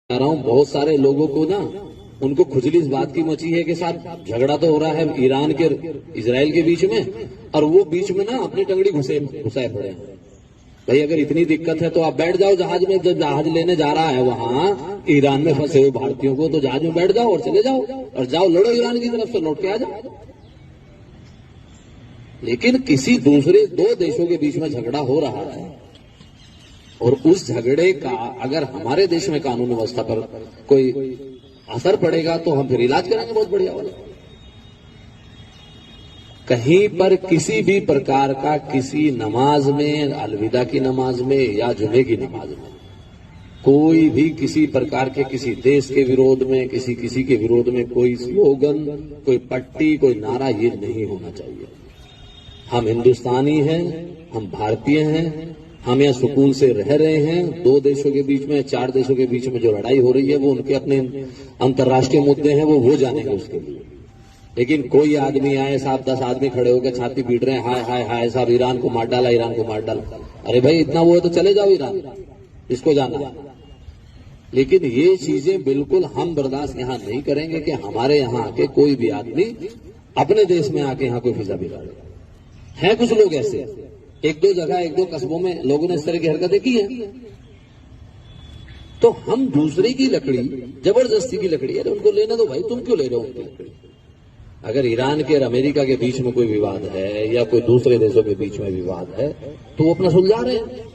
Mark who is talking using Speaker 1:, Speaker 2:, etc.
Speaker 1: रहा हूँ, बहुत सारे लोगों को ना उनको खुजली इस बात की मची है कि साहब झगड़ा तो हो रहा है ईरान के इजराइल के बीच में, और वो बीच में ना अपनी टंगड़ी घुसाए पड़े हैं। भाई अगर इतनी दिक्कत है तो आप बैठ जाओ जहाज में, जब जहाज लेने जा रहा है वहां ईरान में फंसे हुए भारतीयों को, तो जहाज में बैठ जाओ और चले जाओ और जाओ लड़ो ईरान की तरफ से, लौट के आ जाओ। लेकिन किसी दूसरे दो देशों के बीच में झगड़ा हो रहा है और उस झगड़े का अगर हमारे देश में कानून व्यवस्था पर कोई असर पड़ेगा तो हम फिर इलाज कराएंगे बहुत बढ़िया वाला। कहीं पर किसी भी प्रकार का किसी नमाज में, अलविदा की नमाज में या जुमे की नमाज में कोई भी किसी प्रकार के किसी देश के विरोध में, किसी के विरोध में कोई स्लोगन, कोई पट्टी, कोई नारा, ये नहीं होना चाहिए। हम हिंदुस्तानी हैं, हम भारतीय हैं, हम यहाँ सुकून से रह रहे हैं। दो देशों के बीच में, चार देशों के बीच में जो लड़ाई हो रही है वो उनके अपने अंतर्राष्ट्रीय मुद्दे हैं, वो जानेंगे उसके लिए। लेकिन कोई आदमी आए, साहब 10 आदमी खड़े होकर छाती पीट रहे हैं, हाय हाय हाय साहब ईरान को मार डाला, ईरान को मार डाला। अरे भाई इतना वो है तो चले जाओ ईरान, इसको जाना। लेकिन ये चीजें बिल्कुल हम बर्दाश्त यहाँ नहीं करेंगे कि हमारे यहाँ आके कोई भी आदमी अपने देश में आके यहाँ कोई फिजा बिगाड़े। है कुछ लोग ऐसे, एक दो जगह, एक दो कस्बों में लोगों ने इस तरह की हरकतें की हैं। तो हम दूसरे की लकड़ी, जबरदस्ती की लकड़ी, अरे उनको लेने दो भाई, तुम क्यों ले रहे हो उनकी लकड़ी। अगर ईरान के और अमेरिका के बीच में कोई विवाद है या कोई दूसरे देशों के बीच में विवाद है तो वो अपना सुलझा रहे हैं।